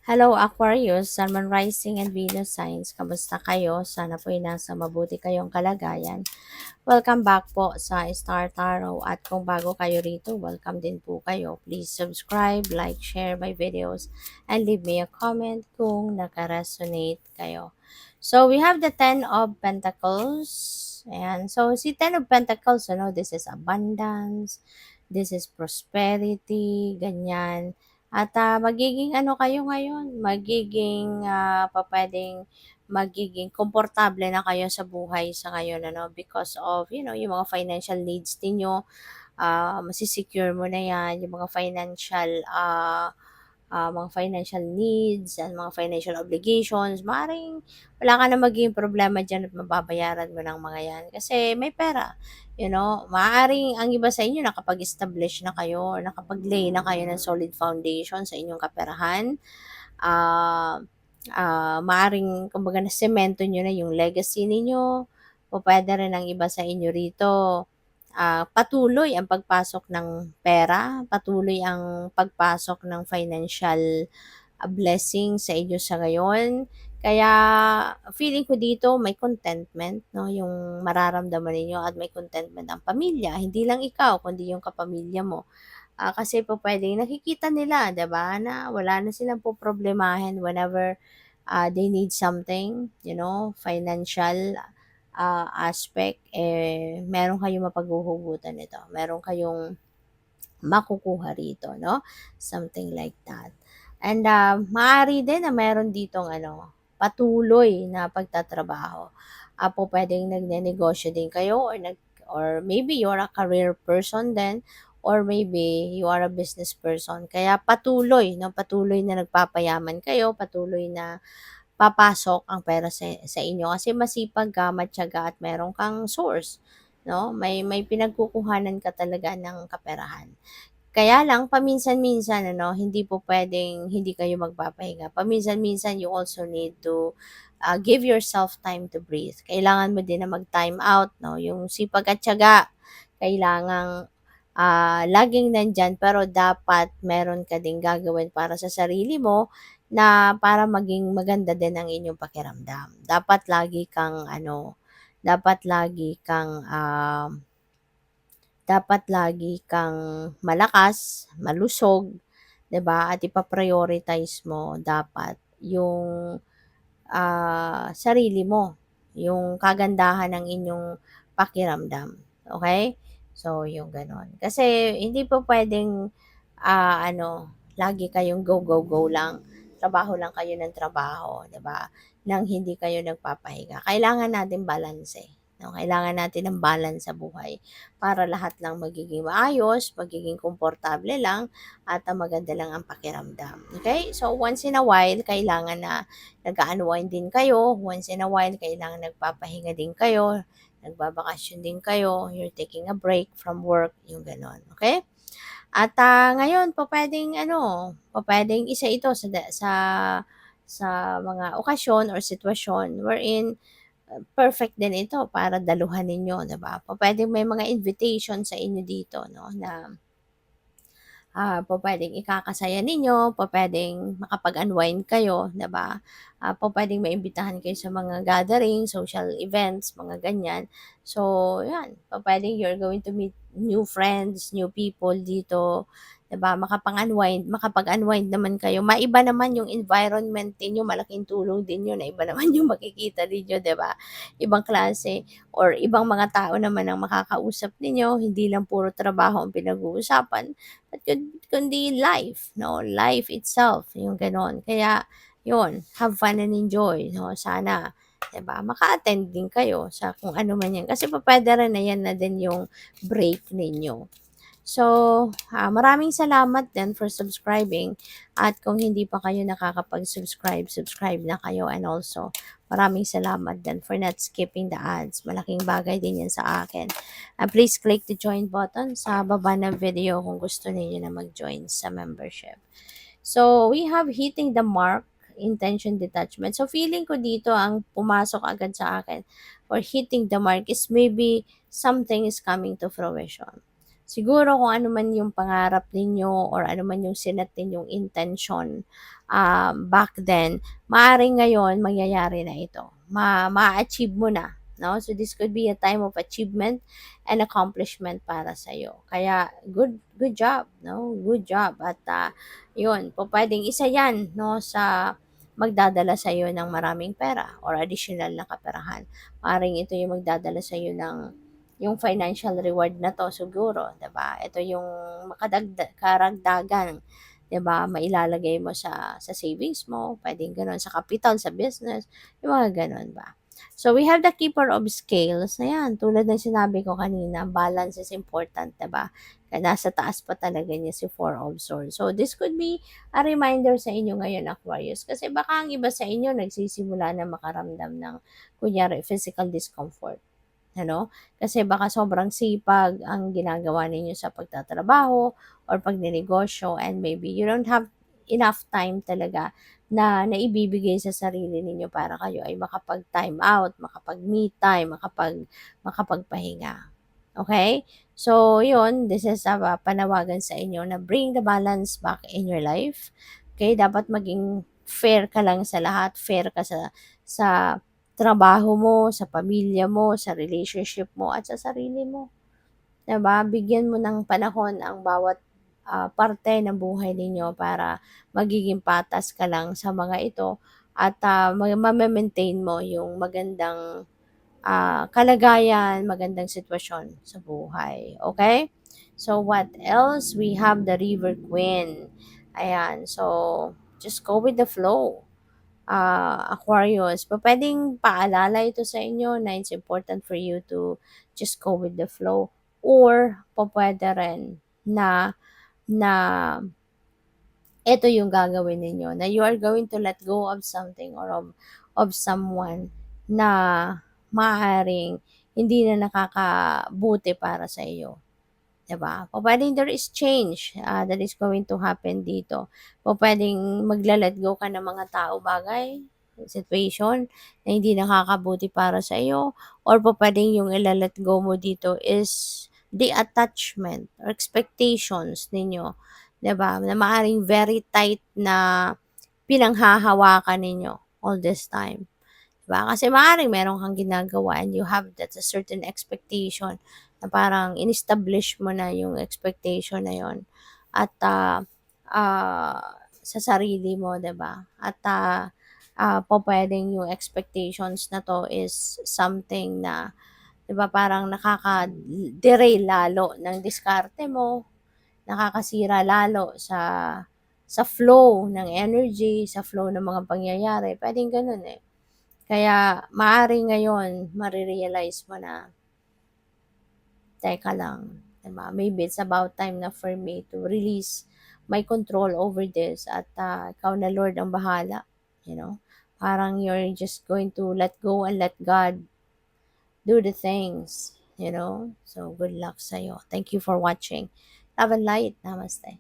Hello Aquarius, Sun, Moon, Rising and Venus signs. Kamusta kayo? Sana po'y nasa mabuti kayong kalagayan. Welcome back po sa Star Tarot at kung bago kayo rito, welcome din po kayo. Please subscribe, like, share my videos and leave me a comment kung nakaresonate kayo. So we have the Ten of Pentacles. Ayan. So si Ten of Pentacles, this is abundance, this is prosperity, ganyan. At magiging ano kayo ngayon, magiging komportable na kayo sa buhay sa ngayon, because of, yung mga financial needs ninyo, masisecure mo na yan, yung mga financial needs and mga financial obligations, maaaring wala ka na maging problema dyan at mababayaran mo ng mga yan. Kasi may pera, maaaring ang iba sa inyo nakapag-establish na kayo, nakapag-lay na kayo ng solid foundation sa inyong kaperahan. Maaaring, kumbaga, na semento nyo na yung legacy ninyo. O pwede rin ang iba sa inyo rito, patuloy ang pagpasok ng pera, patuloy ang pagpasok ng financial blessing sa inyo sa ngayon. Kaya feeling ko dito may contentment, no, yung mararamdaman ninyo at may contentment ang pamilya, hindi lang ikaw kundi yung kapamilya mo. Kasi po pwedeng nakikita nila, 'di ba, na wala na silang poproblemahin whenever they need something, financial aspect, meron kayong mapaghuhugutan nito. Meron kayong makukuha rito, no? Something like that. And maaari din na meron ditong patuloy na pagtatrabaho. Po pwedeng nagnenegosyo din kayo or maybe you're a career person then or maybe you are a business person. Kaya patuloy, no? Patuloy na nagpapayaman kayo, patuloy na papasok ang pera sa inyo kasi masipag ka, matiyaga at meron kang source, no? May pinagkukuhanan ka talaga ng kaperahan. Kaya lang paminsan-minsan hindi po puwedeng hindi kayo magpapahinga. Paminsan-minsan you also need to, give yourself time to breathe. Kailangan mo din na mag-time out, 'no, yung sipag at tiyaga kailangang, laging nandiyan pero dapat meron ka ding gagawin para sa sarili mo na para maging maganda din ang inyong pakiramdam. Dapat lagi kang malakas, malusog, 'di ba? At ipa-prioritize mo dapat yung sarili mo, yung kagandahan ng inyong pakiramdam. Okay? So, yung gano'n. Kasi hindi po puwedeng, lagi kayong go, go, go lang. Trabaho lang kayo ng trabaho, 'di ba? Nang hindi kayo nagpapahinga. Kailangan natin balanse, no? Kailangan natin ng balance sa buhay para lahat lang magiging maayos, magiging komportable lang, at maganda lang ang pakiramdam. Okay? So, once in a while, kailangan na nag-a-unwind din kayo, once in a while kailangan nagpapahinga din kayo, nagbabakasyon din kayo, you're taking a break from work, yung gano'n, okay? At ngayon pupuwedeng isa ito sa mga okasyon or sitwasyon wherein perfect din ito para daluhan ninyo, 'di ba? Pupuwedeng may mga invitation sa inyo dito, no, na pupuwedeng ikakasaya ninyo, pupuwedeng makapag-unwind kayo, 'di ba? Pupuwedeng maimbitahan kayo sa mga gathering, social events, mga ganyan. So, 'yan, pupuwedeng you're going to meet new friends, new people dito, 'di ba? Makapag-unwind naman kayo. Maiba naman yung environment ninyo, malaking tulong din 'yun na iba naman yung makikita ninyo, 'di ba? Ibang klase or ibang mga tao naman ang makakausap ninyo, hindi lang puro trabaho ang pinag-uusapan. At kundi life, no? Life itself, yung gano'n. Kaya, yun, have fun and enjoy, no? Sana, 'di ba, maka-attend din kayo sa kung ano man yan. Kasi pupuwede rin na yan na din yung break ninyo. So, maraming salamat din for subscribing at kung hindi pa kayo nakakapag-subscribe, subscribe na kayo and also maraming salamat din for not skipping the ads. Malaking bagay din yan sa akin. Please click the join button sa baba ng video kung gusto niyo na mag-join sa membership. So, we have hitting the mark, intention detachment. So, feeling ko dito ang pumasok agad sa akin for hitting the mark is maybe something is coming to fruition. Siguro kung ano man yung pangarap ninyo or ano man yung sinet ninyong intention, back then, maaaring ngayon mangyayari na ito. Ma-a-achieve mo na, 'no? So, this could be a time of achievement and accomplishment para sa'yo. Kaya good good job, 'no? Good job at, 'yun, pupuwedeng isa 'yan, 'no, sa magdadala sa'yo ng maraming pera or additional na kaperahan. Maaaring ito yung magdadala sa'yo ng yung financial reward na 'to siguro, 'di ba? Ito yung karagdagan, 'di ba, mailalagay mo sa savings mo, puwedeng gano'n, sa kapital, sa business, yung mga gano'n ba. So, we have the keeper of scales, ayan, tulad ng sinabi ko kanina, balance is important, 'di ba? Kaya nasa taas pa talaga niya si Four of Swords. So, this could be a reminder sa inyo ngayon, Aquarius, kasi baka ang iba sa inyo nagsisimula na makaramdam ng kunyari physical discomfort. Ano? Kasi baka sobrang sipag ang ginagawa ninyo sa pagtatrabaho or pagnenegosyo and maybe you don't have enough time talaga na naibibigay sa sarili ninyo para kayo ay makapag-time out, makapag-me time, makapagpahinga. Okay? So, yun, this is a panawagan sa inyo na bring the balance back in your life. Okay? Dapat maging fair ka lang sa lahat, fair ka sa trabaho mo, sa pamilya mo, sa relationship mo, at sa sarili mo. 'Di ba? Bigyan mo ng panahon ang bawat parte ng buhay ninyo para magiging patas ka lang sa mga ito at ma-maintain mo yung magandang kalagayan, magandang sitwasyon sa buhay. Okay? So, what else? We have the River Queen. Ayan. So, just go with the flow. Aquarius, pupuwedeng paalala ito sa inyo na it's important for you to just go with the flow or pupuwede rin na na ito yung gagawin ninyo, na you are going to let go of something or of someone na maaaring hindi na nakakabuti para sa iyo. 'Di ba? Pupuwedeng there is change, that is going to happen dito. Pupuwedeng magle-let go ka ng mga tao, bagay, situation na hindi nakakabuti para sa iyo or pupuwedeng yung ile-let go mo dito is the attachment or expectations ninyo, 'di ba, na maaaring very tight na pinanghahawakan ninyo all this time. 'Di ba? Kasi maaaring meron kang ginagawa and you have that a certain expectation na parang in-establish mo na yung expectation na yon at sa sarili mo, 'di ba? At pupuwedeng yung expectations na 'to is something na, 'di ba, parang nakaka-derail lalo ng diskarte mo, nakakasira lalo sa flow ng energy, sa flow ng mga pangyayari, puwedeng gano'n, eh. Kaya maaaring ngayon mare-realize mo na, "Teka lang, 'di ba, maybe it's about time na for me to release my control over this at, ikaw na Lord ang bahala." You know? Parang you're just going to let go and let God do the things, you know? So, good luck sa'yo. Thank you for watching. Love and light. Namaste.